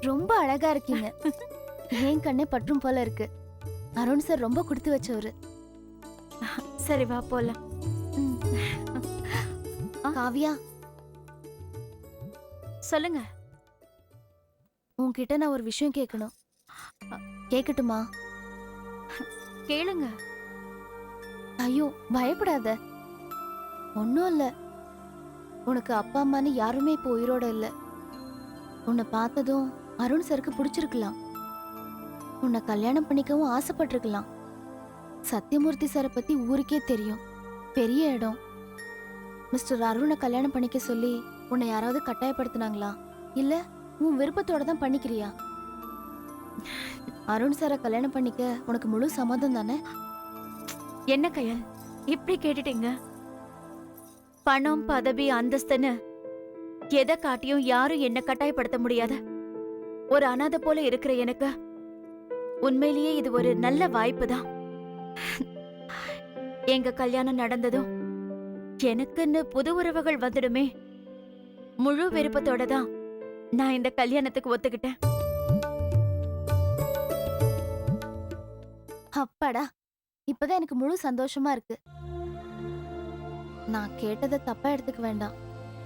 ரொம்ப அழகா இருக்கீங்க. ஏன் கண்ணே பற்றும் போல இருக்கு. அருண் சார் ரொம்ப கொடுத்து வச்சவரு. சரி வா போலாம். ம். காவியா, சொல்லுங்க. உன்கிட்ட நான் ஒரு விஷயம் கேட்கணும். கேட்கட்டுமா? கேளுங்க. ஐயோ, பயப்படாத. ஒன்னும் இல்ல. உனக்கு அப்பா அம்மான்னு யாருமே இப்போ உயிரோட இல்ல. உன்னை பார்த்ததும் அருண் சருக்கு பிடிச்சிருக்கலாம். உன்னை கல்யாணம் பண்ணிக்கவும் ஆசைப்பட்டிருக்கலாம். சத்யமூர்த்தி சாரை பத்தி ஊருக்கே தெரியும். பெரிய இடம். மிஸ்டர் அருணை கல்யாணம் பண்ணிக்க சொல்லி உன்னை யாராவது கட்டாயப்படுத்தினாங்களா? இல்ல உன் விருப்பத்தோட தான் பண்ணிக்கிறியா? அருண் சாரை கல்யாணம் பண்ணிக்க உனக்கு முழு சம்மதம் தானே? என்ன கயல் இப்படி கேட்டுட்டீங்க? பணம், பதவி, அந்தஸ்துன்னு எதை காட்டியும் யாரும் என்ன கட்டாயப்படுத்த முடியாத ஒரு அனாதை போல இருக்கிற எனக்கு உண்மையிலேயே இது ஒரு நல்ல வாய்ப்பு தான். எங்க கல்யாணம் நடந்ததும் எனக்குன்னு புது உறவுகள் வந்துடுமே, முழு விருப்பத்தோட தான் நான் இந்த கல்யாணத்துக்கு ஒத்துக்கிட்டேன். அப்பாடா, இப்பதான் எனக்கு முழு சந்தோஷமா இருக்கு. நான் கேட்டதை தப்பா எடுத்துக்க வேண்டாம்.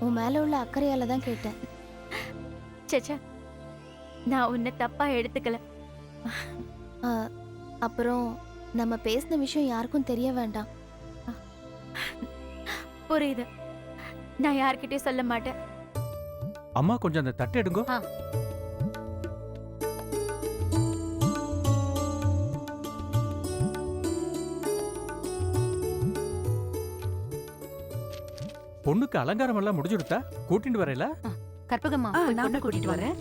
உன் மேல உள்ள அக்கறையால தான் கேட்டேன். சேச்சா, நான் உன்னை தப்பா எடுத்துக்கல. ஆ, அப்புறம் நம்ம பேசின விஷயம் யாருக்கும் தெரிய வேண்டாம். புரியுது. நான் யார்கிட்டயும் சொல்ல மாட்டேன். அம்மா கொஞ்சம் அந்த தட்டை எடுங்கோ. பொண்ணுக்கு அலங்காரம் எல்லாம் முடிஞ்சுடுத்தா? கூட்டிட்டு வரையில கற்பகம்மா, நான் கூட்டிட்டு வரேன்.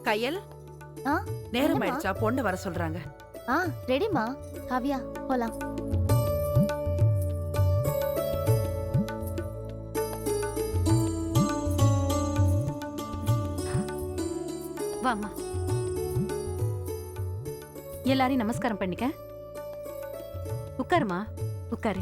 கையல், ஆ, நேரம் என்னம்மா? ஆயிடுச்சா? பொண்ணு வர சொல்றாங்க. ஆ, ரெடிமா. காவியா, போலாம். வாம்மா, எல்லாரையும் நமஸ்காரம் பண்ணிக்க. உட்காருமா, உட்காரு.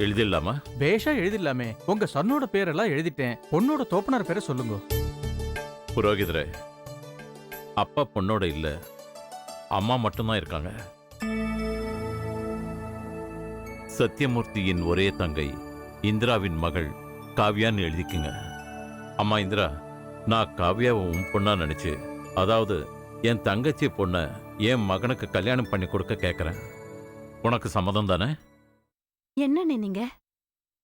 எழுதிடலாமா? பேஷா எழுதிடலாமே. உங்க சன்னோட பேரெல்லாம் எழுதிட்டேன். பொண்ணோட தோப்பனார் பேரை சொல்லுங்க. புரோகிதரே, அப்பா பொண்ணோட இல்ல, அம்மா மட்டும்தான் இருக்காங்க. சத்யமூர்த்தியின் ஒரே தங்கை இந்திராவின் மகள் காவ்யான்னு எழுதிக்குங்க. அம்மா இந்திரா, நான் காவ்யாவை உன் பொண்ணா நினைச்சு, அதாவது என் தங்கச்சி பொண்ண என் மகனுக்கு கல்யாணம் பண்ணி கொடுக்க கேட்கறேன். உனக்கு சம்மதம் தானே? என்னன்னு நீங்க?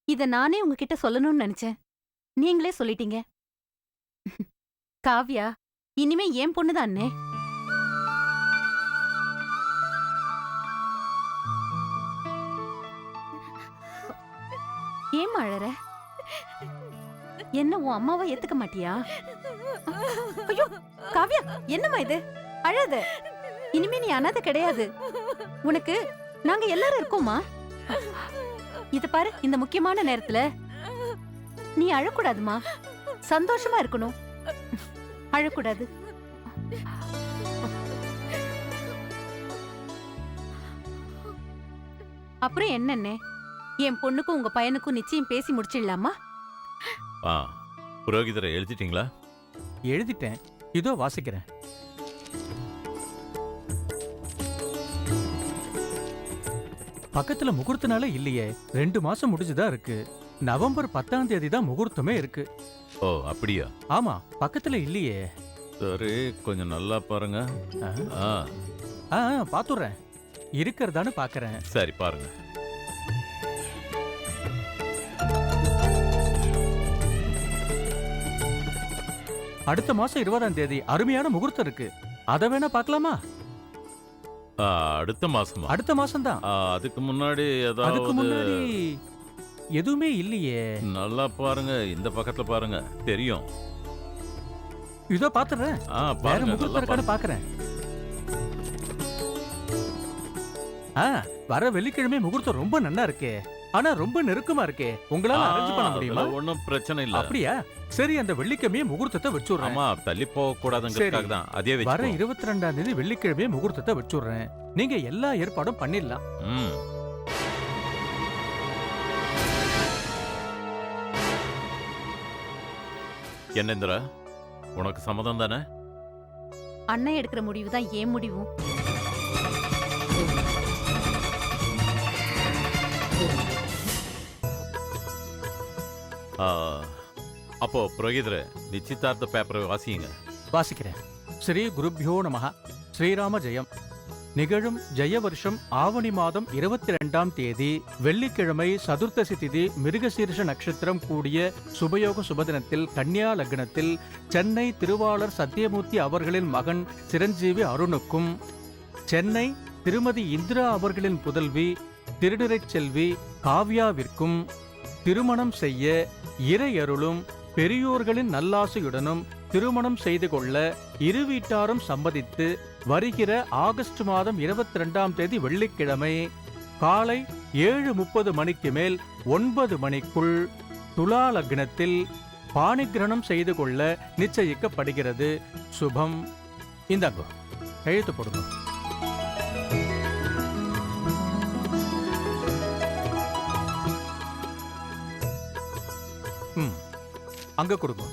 இத நானே உங்ககிட்ட சொல்லணும்னு நினைச்சேன். நீங்களே சொல்லிட்டீங்க. காவ்யா இனிமே என் பொண்ணுதானே? ஏன் அழற? என்ன உன் அம்மாவை ஏத்துக்க மாட்டியா? ஐயோ காவ்யா, என்னம்மா இது? அழாத. இனிமே நீ அனாதை கிடையாது. உனக்கு நாங்க எல்லாரும் இருக்கோமா? இத பாரு, இந்த முக்கியமான நேரத்துல நீ அழக்கூடாதுமா. சந்தோஷமா இருக்கணும். அழக்கூடாது. அப்புறம் என்னன்னே, என் பொண்ணுக்கும் உங்க பையனுக்கும் நிச்சயம் பேசி முடிச்சிடலாமா? புரோகிதரை எழுதிட்டீங்களா? எழுதிட்டேன், இதோ வாசிக்கிறேன். பக்கத்துல முகூர்த்த நாளே இல்லையே. 2 மாசம் முடிஞ்சுதான் இருக்கு. நவம்பர் 10ஆம் தேதி தான் முகூர்த்தமே இருக்கு. ஓ அப்படியா? ஆமா, பக்கத்துல இல்லையே. சரி, கொஞ்சம் நல்லா பாருங்க. பாத்துறேன். இருக்கிறதான்னு பாக்குறேன். சரி பாருங்க. அடுத்த மாசம் 20ஆம் தேதி அருமையான முகூர்த்தம் இருக்கு. அத வேணா பாக்கலாமா? அடுத்த மாசமா? அடுத்த மாசம் தான். அதுக்கு முன்னாடி அதுக்கு முன்னாடி எதுவுமே இல்லையே. நல்லா பாருங்க, இந்த பக்கத்துல பாருங்க, தெரியும். இதோ பாத்துறேன். வேற பாருங்க, முகூர்த்தம் இருக்கான்னு பாக்குறேன். வர வெள்ளிக்கிழமை முகூர்த்தம் ரொம்ப நல்லா இருக்கே. ஆனா ரொம்ப நெருக்கமா இருக்கே. உங்களால அரேஞ்ச் பண்ண முடியுமா? ஒன்றும் பிரச்சனை இல்ல. அப்படியா? சரி, அந்த வெள்ளிக்கிழமையே முகூர்த்தத்தை வச்சுடுறேன். ஆமா, தள்ளி போக கூடாதுங்கிறதுக்காக தான் அதே வர வச்சு. 22ஆம் தேதி வெள்ளிக்கிழமையே முகூர்த்தத்தை வச்சுடுறேன். நீங்க எல்லா ஏற்பாடும் பண்ணிடலாம். என்ன இந்திரா, உனக்கு சம்மதம் தானே? அண்ணன் எடுக்கிற முடிவு தான் ஏன் முடிவும். அப்போ புரோகிதர நிச்சயதார்த்த பேப்பரை வாசியுங்க. வாசிக்கிறேன். ஸ்ரீ குருப்யோ நமஹ. ஸ்ரீராம ஜெயம். நிகழும் ஜெய வருஷம் ஆவணி மாதம் 22ஆம் தேதி வெள்ளிக்கிழமை சதுர்த்தசி திதி மிருகசீர்ஷ நட்சத்திரம் கூடிய சுபயோக சுபதினத்தில் கன்னியா லக்னத்தில் சென்னை திருவாளர் சத்தியமூர்த்தி அவர்களின் மகன் சிரஞ்சீவி அருணுக்கும் சென்னை திருமதி இந்திரா அவர்களின் புதல்வி திருநிறைச் செல்வி காவ்யாவிற்கும் திருமணம் செய்ய இறையருளும் பெரியோர்களின் நல்லாசையுடனும் திருமணம் செய்து கொள்ள இரு வீட்டாரும் சம்மதித்து வருகிற ஆகஸ்ட் மாதம் 22ஆம் தேதி வெள்ளிக்கிழமை காலை 7:30 மணிக்கு மேல் 9 மணிக்குள் துலா லக்னத்தில் பாணிகிரகணம் செய்து கொள்ள நிச்சயிக்கப்படுகிறது. சுபம். இந்தாங்கோ, கையெழுத்து போடுங்க. அங்க கொடுங்க.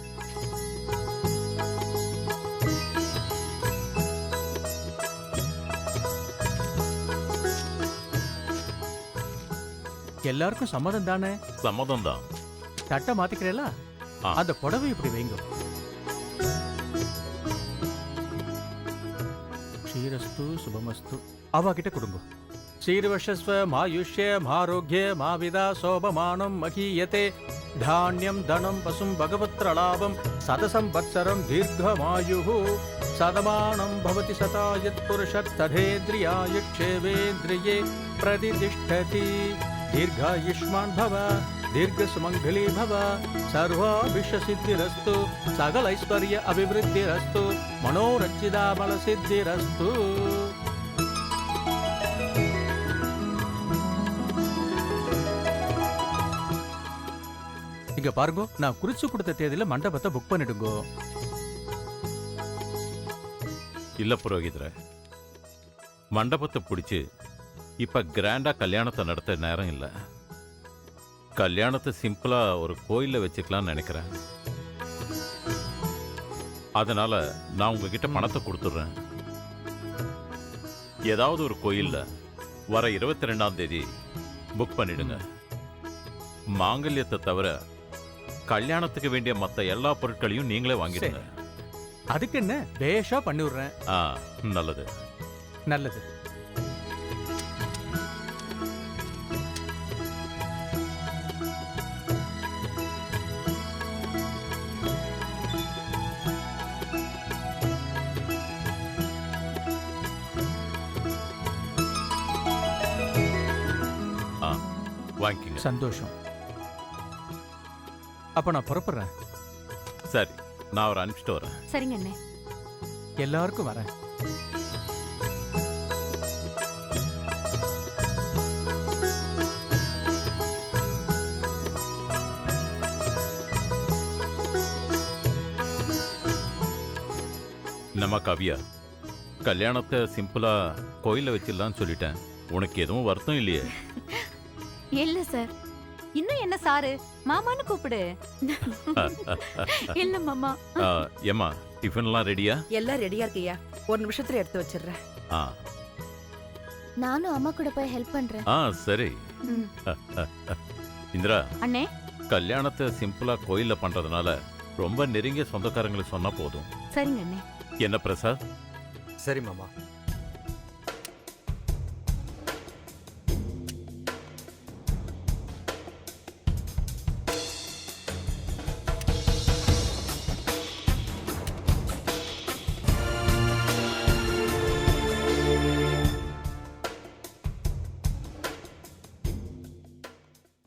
எல்லாருக்கும் சம்மதம் தானே? சம்மதம் தான். தட்டை மாத்திக்கிறேல, அந்த புடவை இப்படி வைங்க. ஸ்ரீரஸ்து சுபமஸ்து. அவா கிட்ட கொடுங்க. ஸ்ரீர்வஷஸ்வ மாயுஷ்ய மாரோக்ய மாவிதா சோபமானம் மகீயதே தானியம் தனம் பசும் பகவத்ரலாபம் சதசம்பத்சரம் தீர்க்கமாயுः சதமானம் பவதி சதாயத் புருஷத் ததேந்திரியாயுட்சேவேந்திரியே பிரதிதிஷ்டதி. தீர்காயுஷ்மான் பவ தீர்க்கசுமங்கலி பவ சர்வாபிஷசித்திரஸ்து சகலைஸ்வர்ய அபிவிருத்திரஸ்து மனோரஞ்சிதாபல சித்திரஸ்து. இங்க பாருங்க, நான் குறிச்சு கொடுத்த தேதியில மண்டபத்தை புக் பண்ணிடுங்கோ. இல்ல புரோகிதர, மண்டபத்தை பிடிச்சு இப்ப கிராண்டா கல்யாணத்தை நடத்த நேரம் இல்ல. கல்யாணத்தை சிம்பிளா ஒரு கோயில்ல வச்சுக்கலாம்னு நினைக்கிறேன். அதனால நான் உங்ககிட்ட பணத்தை கொடுத்துடுறேன். ஏதாவது ஒரு கோயில்ல வர 22ஆம் தேதி புக் பண்ணிடுங்க. மாங்கல்யத்தை தவிர கல்யாணத்துக்கு வேண்டிய மத்த எல்லா பொருட்களையும் நீங்களே வாங்கிடுங்க. அதுக்கு என்ன, பேஷா பண்ணிடுறேன். நல்லது நல்லது. வாங்கிக்கங்க. சந்தோஷம். அப்ப நான் புறப்படுறேன். சரி, நான் அவரை அனுப்பிச்சிட்டு வரேன். சரிங்க அண்ணே. எல்லாருக்கும் வரேன். நம்ம காவியா, கல்யாணத்தை சிம்பிளா கோயில்ல வச்சிடலாம்னு சொல்லிட்டேன். உனக்கு எதுவும் வருத்தம் இல்லையே? இல்ல சார். இன்னும் என்ன சாரு, மாமான்னு கூப்பிடு. இல்ல மாமா. ஏமா, டிஃபன்லாம் ரெடியா? எல்லாம் ரெடியா இருக்கியா? ஒரு நிமிஷத்துல எடுத்து வச்சிடுறேன். நானும் அம்மா கூட போய் ஹெல்ப் பண்றேன். சரி. இந்திரா அண்ணே, கல்யாணத்தை சிம்பிளா கோயில்ல பண்றதுனால ரொம்ப நெருங்கிய சொந்தக்காரங்களுக்கு சொன்னா போதும். சரிங்க அண்ணே. என்ன பிரசாத்? சரி மாமா.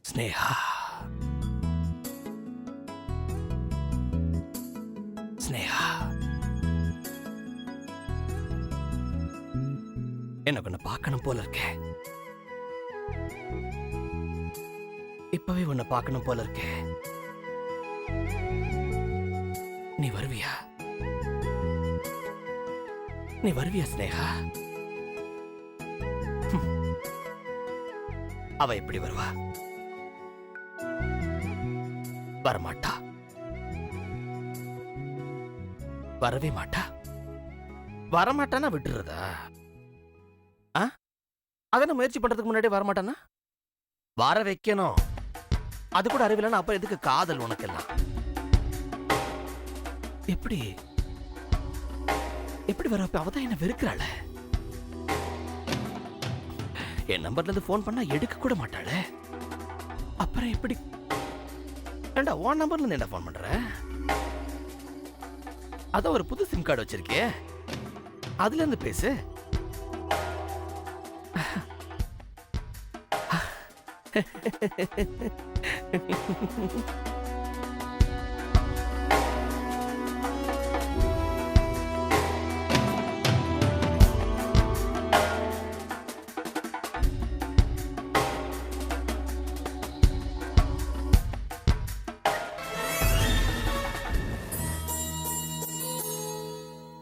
ஸ்னேகா, ஸ்னேகா, என்ன கொஞ்சம் பார்க்கணும் போல இருக்கே. இப்பவே உன்னை பார்க்கணும் போல இருக்கே. நீ வருவியா? நீ வருவியா ஸ்னேகா? அவ எப்படி வருவா? வரமாட்டா. வரவே மாட்டா. வரமாட்டானா விட்டுறதா? அத முயற்சி பண்றதுக்கு முன்னாடி வரமாட்டானா? வர வைக்கணும். அது கூட அறிவில்லைன்னா அப்ப எதுக்கு காதல் உனக்கெல்லாம்? எப்படி எப்படி வரப்ப அவதான் என்ன வெறுக்கிறாள. என் நம்பர்ல இருந்து போன் பண்ணா எடுக்க கூட மாட்டாள. அப்புறம் எப்படி? ஏண்டா உன் நம்பர்ல இருந்து என்ன போன் பண்ற? அதான் ஒரு புது சிம் கார்டு வச்சிருக்கே, அதுல இருந்து பேசு.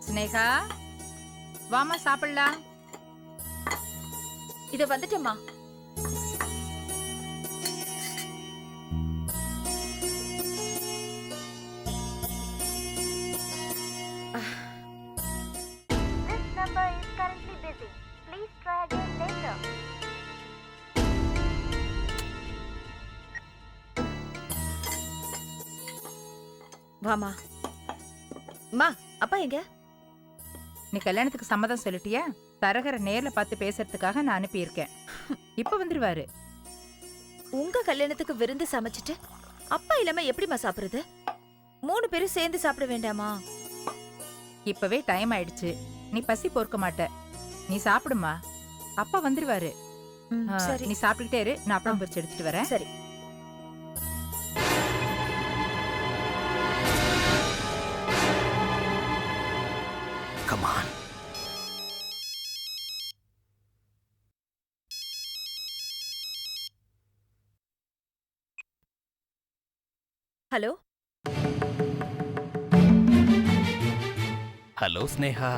ஸ்னேகா, வாமா சாப்பிடலாம். இத வந்துட்டேம்மா. This number is currently busy. Please try again later. வாமா. அம்மா, அப்பா எங்க? நீ கல்யாணத்துக்கு சம்மதம் சொல்லிட்டியா? தரகரை நேர்ல பார்த்து பேசுறதுக்காக நான் அனுப்பியிருக்கேன். இப்ப வந்துருவாரு. உங்க கல்யாணத்துக்கு விருந்து சமைச்சிட்டு அப்பா இல்லாம எப்படிம்மா சாப்பிடுறது? 3 பேரும் சேர்ந்து சாப்பிட வேண்டாமா? இப்பவே டைம் ஆயிடுச்சு. நீ பசி பொறுக்க மாட்ட. நீ சாப்பிடுமா, அப்பா வந்துருவாரு. சரி. நீ சாப்பிட்டுக்கிட்டே இரு, நான் அப்பளம் பொரிச்சு எடுத்துட்டு வரேன். சரி. Come on. Hello. Hello Sneha,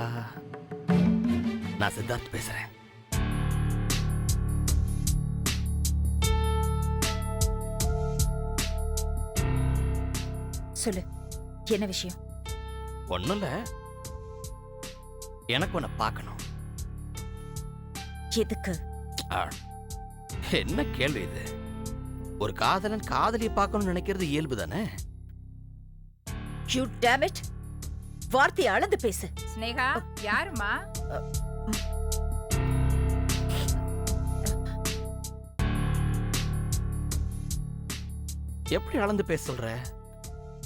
நான் சித்தார்த் பேசுறேன். சொல்லு, என்ன விஷயம்? ஒண்ணும் இல்ல, எனக்கு உன்னை பார்க்கணும். எதுக்கு? என்ன கேள்வி இது? ஒரு காதலன் காதலியை பார்க்கணும்னு நினைக்கிறது இயல்பு தானே? யூ டேம் இட், வார்த்தையை அளந்து பேசு. ஸ்னேகா, யாருமா? எப்படி அளந்து பேச சொல்ற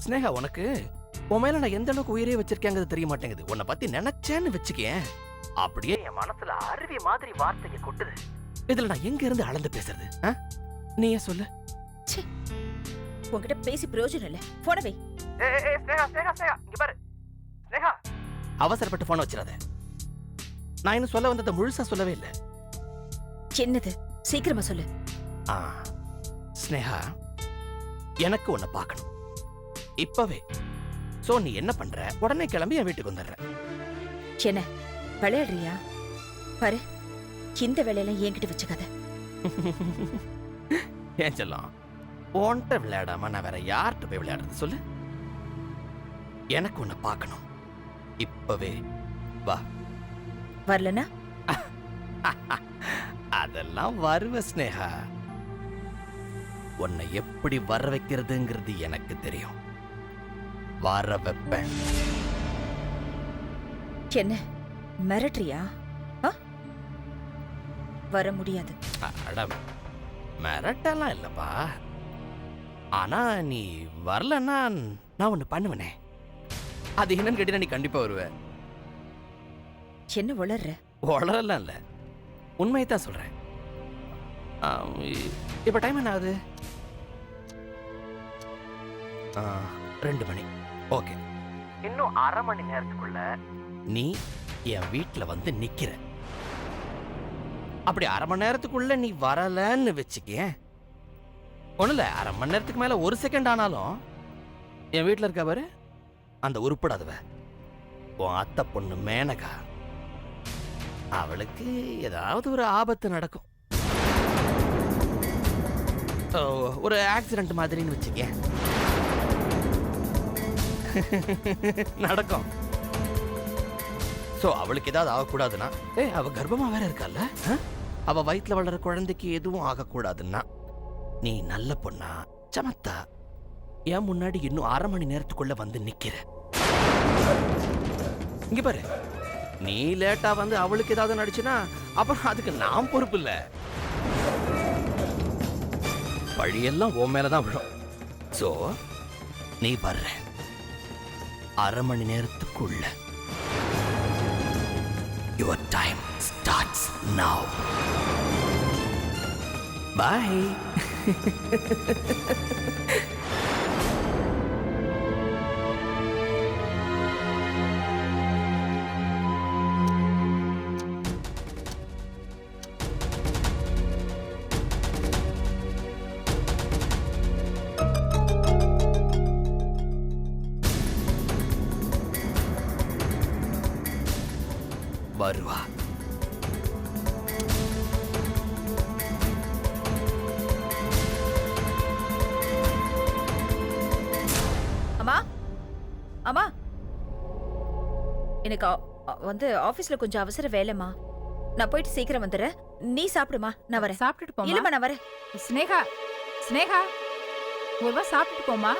ஸ்னேகா? உனக்கு உன் மேல நான் எந்த அளவுக்கு உயிரே வச்சிருக்கேங்கிறது தெரிய மாட்டேங்குது. உன்னை பத்தி நினைச்சேன்னு வச்சுக்கேன், அப்படியே என் மனசுல அருவி மாதிரி வார்த்தைங்க கொட்டுது. இதுல நான் எங்க இருந்து அளந்து பேசுறது? நீயே சொல்லு. உன்கிட்ட பேசி பிரயோஜனம் இல்ல. போன வை. அவசரப்பட்டு போன வச்சிடாத. நான் இன்னும் சொல்ல வந்ததை முழுசா சொல்லவே இல்லை. என்னது? சீக்கிரமா சொல்லு. ஸ்னேகா, எனக்கு உன்னை பார்க்கணும் இப்பவே. சோ நீ என்ன பண்ற? உடனே கிளம்பி என் வீட்டுக்கு வந்துடுற. என்ன விளையாடுறியா? பாரு, இந்த வேலையெல்லாம் என்கிட்ட வச்சுக்காத. ஏன் செல்லம், உன்கிட்ட விளையாடாம நான் வேற யார்கிட்ட போய் விளையாடுறது சொல்லு? எனக்கு உன்னை பார்க்கணும் இப்பவே. வா. வரலனா? அதெல்லாம் வருவ ஸ்னேகா. உன்னை எப்படி வர வைக்கிறதுங்கிறது எனக்கு தெரியும். வர வைப்பேன். என்ன மிரட்டுறியா? வர முடியாது. மிரட்டெல்லாம் இல்லப்பா. ஆனா நீ வரலன்னா நான் ஒண்ணு பண்ணுவனே. அது என்னன்னு கேட்டீங்கன்னா நீ கண்டிப்பா வருவ. என்ன வளர்ற? வளரலாம் இல்ல, உண்மையைத்தான் சொல்றேன். இப்ப டைம் என்ன ஆகுது? 2 மணி. ஓகே, இன்னும் அரை மணி நேரத்துக்குள்ள நீ என் வீட்டுல வந்து நிக்கிற. அப்படி அரை மணி நேரத்துக்குள்ள நீ வரலன்னு வச்சுக்க, ஒன்றும் இல்லை, அரை மணி நேரத்துக்கு மேலே 1 செகண்ட் ஆனாலும் என் வீட்டில் இருக்க பாரு அந்த உருப்படாதவ உன் அத்தை பொண்ணு மேனகா. அவளுக்கு ஏதாவது ஒரு ஆபத்து நடக்கும். ஓ, ஒரு ஆக்சிடென்ட் மாதிரின்னு வச்சுக்க நடக்கும். ஸோ அவளுக்கு ஏதாவது ஆகக்கூடாதுன்னா, அவ கர்ப்பமா வேற இருக்கால, அவ வயிற்றுல வளர குழந்தைக்கு எதுவும் ஆகக்கூடாதுன்னா நீ நல்ல பொண்ணா சமத்தா என் முன்னாடி இன்னும் 1/2 மணி நேரத்துக்குள்ள வந்து நிக்கிற. இங்க பாரு, நீ லேட்டா வந்து அவளுக்கு ஏதாவது நடிச்சுனா அப்புறம் அதுக்கு நான் பொறுப்பு இல்ல. வழியெல்லாம் உன் மேலதான் விழும். சோ நீ வர்ற 1/2 மணி நேரத்துக்குள்ள. Your time starts now. Bye. வருவா. அம்மா அம்மா, எனக்கு வந்து ஆபீஸ்ல கொஞ்சம் அவசர வேலைம்மா. நான் போயிட்டு சீக்கிரம் வந்துடுறேன். நீ சாப்பிடுமா, நான் வரேன். சாப்பிட்டுட்டு போமா. இல்லம்மா, நான் வரேன். ஸ்னேகா, ஸ்னேகா, ஒருவா சாப்பிட்டுட்டு போமா.